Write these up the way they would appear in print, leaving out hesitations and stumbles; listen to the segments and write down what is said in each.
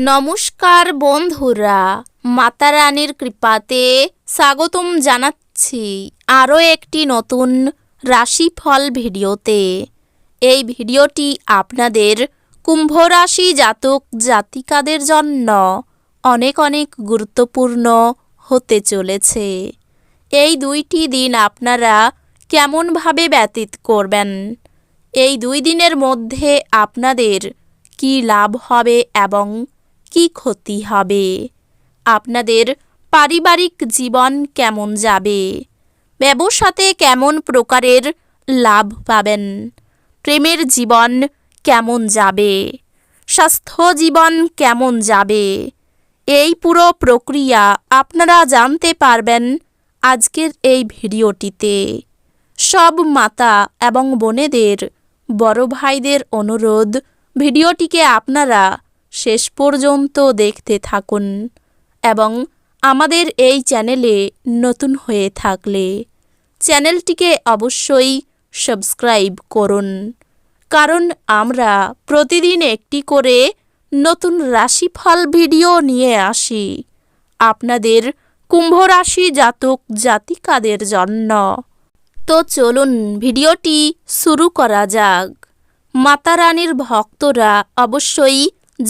নমস্কার বন্ধুরা, মাতা রানীর কৃপাতে স্বাগতম জানাচ্ছি আরও একটি নতুন রাশিফল ভিডিওতে। এই ভিডিওটি আপনাদের কুম্ভ রাশি জাতক জাতিকাদের জন্য অনেক অনেক গুরুত্বপূর্ণ হতে চলেছে। এই দুইটি দিন আপনারা কেমনভাবে ব্যতীত করবেন, এই দুই দিনের মধ্যে আপনাদের কি লাভ হবে এবং কি ক্ষতি হবে, আপনাদের পারিবারিক জীবন কেমন যাবে, ব্যবসাতে কেমন প্রকারের লাভ পাবেন, প্রেমের জীবন কেমন যাবে, স্বাস্থ্য জীবন কেমন যাবে, এই পুরো প্রক্রিয়া আপনারা জানতে পারবেন আজকের এই ভিডিওটিতে। সব মাতা এবং বোনেদের, বড় ভাইদের অনুরোধ, ভিডিওটিকে আপনারা শেষ পর্যন্ত দেখতে থাকুন এবং আমাদের এই চ্যানেলে নতুন হয়ে থাকলে চ্যানেলটিকে অবশ্যই সাবস্ক্রাইব করুন, কারণ আমরা প্রতিদিন একটি করে নতুন রাশিফল ভিডিও নিয়ে আসি আপনাদের কুম্ভ রাশি জাতক জাতিকাদের জন্য। তো চলুন ভিডিওটি শুরু করা যাক। মাতা রানীর ভক্তরা অবশ্যই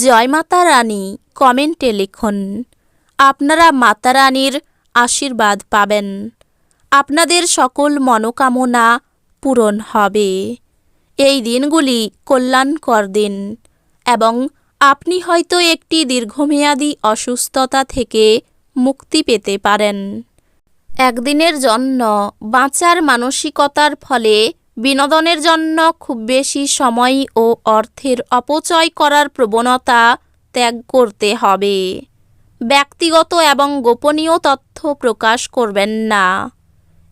জয় মাতা রানী কমেন্টে লিখুন। আপনারা মাতা রানীর আশীর্বাদ পাবেন, আপনাদের সকল মনোকামনা পূরণ হবে। এই দিনগুলি কল্যাণকর দিন এবং আপনি হয়তো একটি দীর্ঘমেয়াদী অসুস্থতা থেকে মুক্তি পেতে পারেন। একদিনের জন্য বাঁচার মানসিকতার ফলে বিনোদনের জন্য খুব বেশি সময় ও অর্থের অপচয় করার প্রবণতা ত্যাগ করতে হবে। ব্যক্তিগত এবং গোপনীয় তথ্য প্রকাশ করবেন না।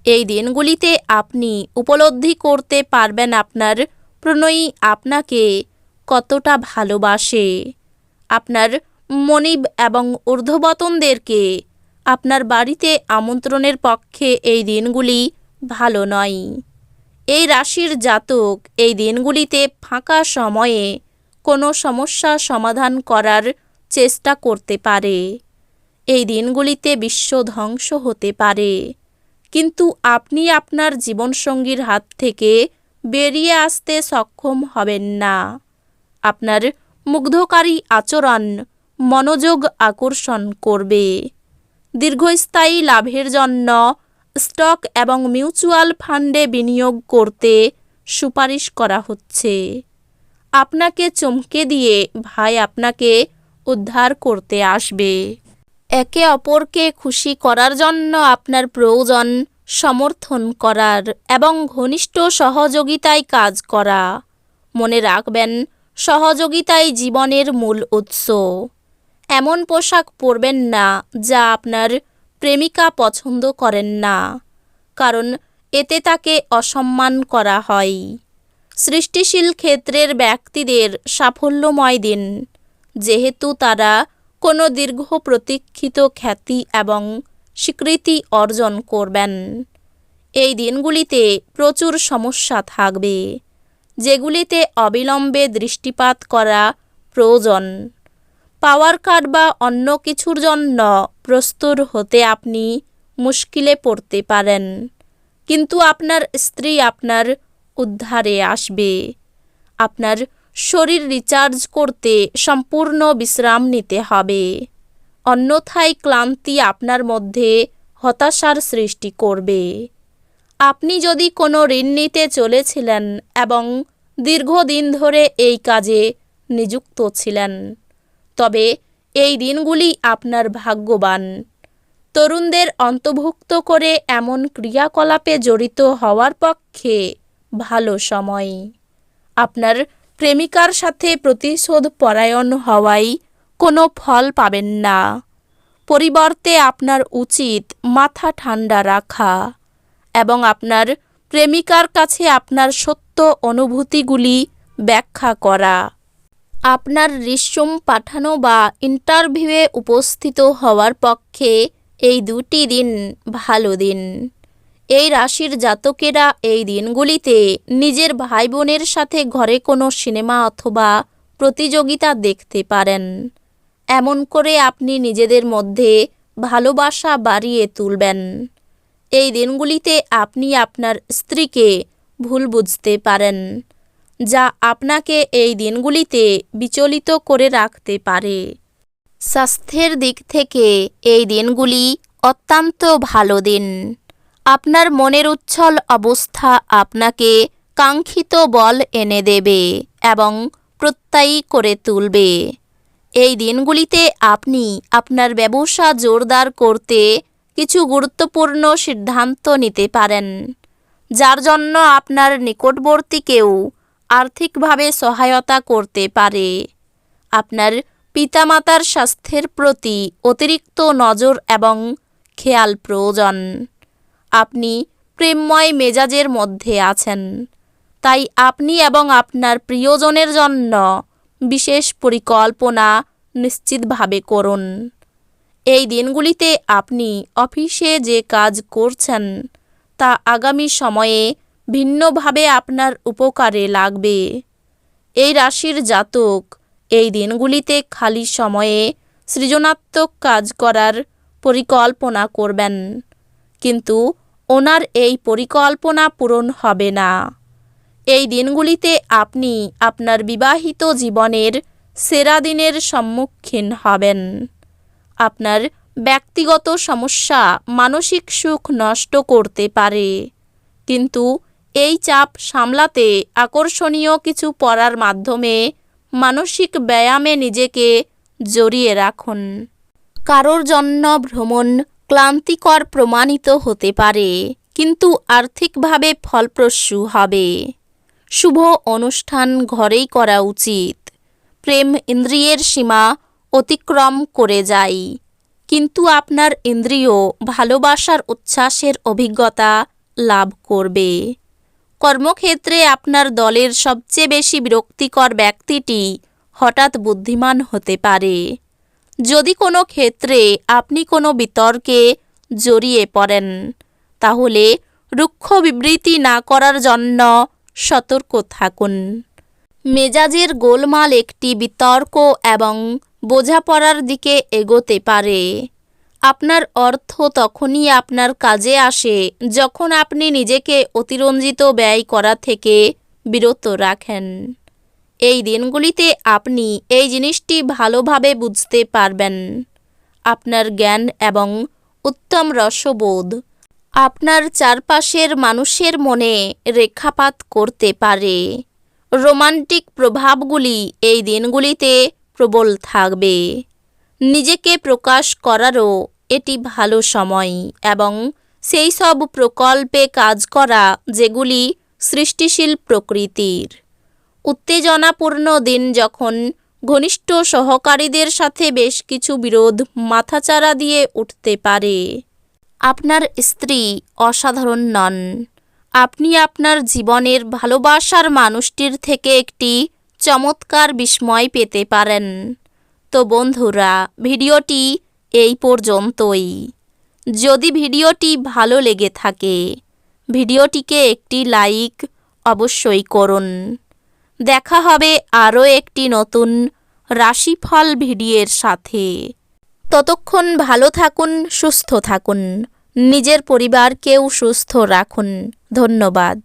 এই দিনগুলিতে আপনি উপলব্ধি করতে পারবেন আপনার প্রণয়ী আপনাকে কতটা ভালোবাসে। আপনার মনিব এবং ঊর্ধ্ববতনদেরকে আপনার বাড়িতে আমন্ত্রণের পক্ষে এই দিনগুলি ভালো নয়। এই রাশির জাতক এই দিনগুলিতে ফাঁকা সময়ে কোনো সমস্যা সমাধান করার চেষ্টা করতে পারে। এই দিনগুলিতে বিশ্ব ধ্বংস হতে পারে, কিন্তু আপনি আপনার জীবনসঙ্গীর হাত থেকে বেরিয়ে আসতে সক্ষম হবেন না। আপনার মুগ্ধকারী আচরণ মনোযোগ আকর্ষণ করবে। দীর্ঘস্থায়ী লাভের জন্য স্টক এবং মিউচুয়াল ফান্ডে বিনিয়োগ করতে সুপারিশ করা হচ্ছে। আপনাকে চমকে দিয়ে ভাই আপনাকে উদ্ধার করতে আসবে। একে অপরকে খুশি করার জন্য আপনার প্রয়োজন সমর্থন করার এবং ঘনিষ্ঠ সহযোগিতায় কাজ করা। মনে রাখবেন, সহযোগিতাই জীবনের মূল উৎস। এমন পোশাক পরবেন না যা আপনার প্রেমিকা পছন্দ করেন না, কারণ এতে তাকে অসম্মান করা হয়। সৃষ্টিশীল ক্ষেত্রের ব্যক্তিদের সাফল্যময় দিন, যেহেতু তারা কোনো দীর্ঘ প্রতীক্ষিত খ্যাতি এবং স্বীকৃতি অর্জন করবেন। এই দিনগুলিতে প্রচুর সমস্যা থাকবে, যেগুলিতে অবিলম্বে দৃষ্টিপাত করা প্রয়োজন। পাওয়ার কাট বা অন্য কিছুর জন্য প্রস্তুত হতে আপনি মুশকিলে পড়তে পারেন, কিন্তু আপনার স্ত্রী আপনার উদ্ধারে আসবে। আপনার শরীর রিচার্জ করতে সম্পূর্ণ বিশ্রাম নিতে হবে, অন্যথায় ক্লান্তি আপনার মধ্যে হতাশার সৃষ্টি করবে। আপনি যদি কোনো ঋণ নিতে চলেছিলেন এবং দীর্ঘদিন ধরে এই কাজে নিযুক্ত ছিলেন, তবে এই দিনগুলি আপনার ভাগ্যবান। তরুণদের অন্তর্ভুক্ত করে এমন ক্রিয়াকলাপে জড়িত হওয়ার পক্ষে ভালো সময়। আপনার প্রেমিকার সাথে প্রতিশোধ পরায়ণ হওয়ায় কোনো ফল পাবেন না। পরিবর্তে আপনার উচিত মাথা ঠান্ডা রাখা এবং আপনার প্রেমিকার কাছে আপনার সত্য অনুভূতিগুলি ব্যাখ্যা করা। আপনার রিস্যুম পাঠানো বা ইন্টারভিউয়ে উপস্থিত হওয়ার পক্ষে এই দুটি দিন ভালো দিন। এই রাশির জাতকেরা এই দিনগুলিতে নিজের ভাই বোনের সাথে ঘরে কোনো সিনেমা অথবা প্রতিযোগিতা দেখতে পারেন এমন করে আপনি নিজেদের মধ্যে ভালোবাসা বাড়িয়ে তুলবেন। এই দিনগুলিতে আপনি আপনার স্ত্রীকে ভুল বুঝতে পারেন, যা আপনাকে এই দিনগুলিতে বিচলিত করে রাখতে পারে। স্বাস্থ্যের দিক থেকে এই দিনগুলি অত্যন্ত ভালো দিন। আপনার মনের উচ্ছল অবস্থা আপনাকে কাঙ্ক্ষিত বল এনে দেবে এবং প্রত্যয়ী করে তুলবে। এই দিনগুলিতে আপনি আপনার ব্যবসা জোরদার করতে কিছু গুরুত্বপূর্ণ সিদ্ধান্ত নিতে পারেন, যার জন্য আপনার নিকটবর্তী কেউ আর্থিকভাবে সহায়তা করতে পারে। আপনার পিতামাতার স্বাস্থ্যের প্রতি অতিরিক্ত নজর এবং খেয়াল প্রয়োজন। আপনি প্রেমময় মেজাজের মধ্যে আছেন, তাই আপনি এবং আপনার প্রিয়জনের জন্য বিশেষ পরিকল্পনা নিশ্চিতভাবে করুন। এই দিনগুলিতে আপনি অফিসে যে কাজ করছেন তা আগামী সময়ে ভিন্নভাবে আপনার উপকারে লাগবে। এই রাশির জাতক এই দিনগুলিতে খালি সময়ে সৃজনাত্মক কাজ করার পরিকল্পনা করবেন, কিন্তু ওনার এই পরিকল্পনা পূরণ হবে না। এই দিনগুলিতে আপনি আপনার বিবাহিত জীবনের সেরা দিনের সম্মুখীন হবেন। আপনার ব্যক্তিগত সমস্যা মানসিক সুখ নষ্ট করতে পারে, কিন্তু এই চাপ সামলাতে আকর্ষণীয় কিছু পড়ার মাধ্যমে মানসিক ব্যায়ামে নিজেকে জড়িয়ে রাখুন। কারোর জন্য ভ্রমণ ক্লান্তিকর প্রমাণিত হতে পারে, কিন্তু আর্থিকভাবে ফলপ্রসূ হবে। শুভ অনুষ্ঠান ঘরেই করা উচিত। প্রেম ইন্দ্রিয়ের সীমা অতিক্রম করে যায়, কিন্তু আপনার ইন্দ্রিয় ভালোবাসার উচ্ছ্বাসের অভিজ্ঞতা লাভ করবে। কর্মক্ষেত্রে আপনার দলের সবচেয়ে বেশি বিরক্তিকর ব্যক্তিটি হঠাৎ বুদ্ধিমান হতে পারে। যদি কোনো ক্ষেত্রে আপনি কোনো বিতর্কে জড়িয়ে পড়েন, তাহলে রুক্ষ বিবৃতি না করার জন্য সতর্ক থাকুন। মেজাজের গোলমাল একটি বিতর্ক এবং বোঝাপড়ার দিকে এগোতে পারে। আপনার অর্থ তখনই আপনার কাজে আসে যখন আপনি নিজেকে অতিরঞ্জিত ব্যয় করা থেকে বিরত রাখেন। এই দিনগুলিতে আপনি এই জিনিসটি ভালোভাবে বুঝতে পারবেন। আপনার জ্ঞান এবং উত্তম রসবোধ আপনার চারপাশের মানুষের মনে রেখাপাত করতে পারে। রোমান্টিক প্রভাবগুলি এই দিনগুলিতে প্রবল থাকবে। নিজেকে প্রকাশ করারও এটি ভালো সময় এবং সেই সব প্রকল্পে কাজ করা যেগুলি সৃষ্টিশীল প্রকৃতির। উত্তেজনাপূর্ণ দিন যখন ঘনিষ্ঠ সহকারীদের সাথে বেশ কিছু বিরোধ মাথাচাড়া দিয়ে উঠতে পারে। আপনার স্ত্রী অসাধারণ নন। আপনি আপনার জীবনের ভালোবাসার মানুষটির থেকে একটি চমৎকার বিস্ময় পেতে পারেন। তো বন্ধুরা, ভিডিওটি এই পর্যন্তই। যদি ভিডিওটি ভালো লেগে থাকে, ভিডিওটিকে একটি লাইক অবশ্যই করুন। দেখা হবে আরও একটি নতুন রাশিফল ভিডিওর সাথে। ততক্ষণ ভালো থাকুন, সুস্থ থাকুন, নিজের পরিবারকেও সুস্থ রাখুন। ধন্যবাদ।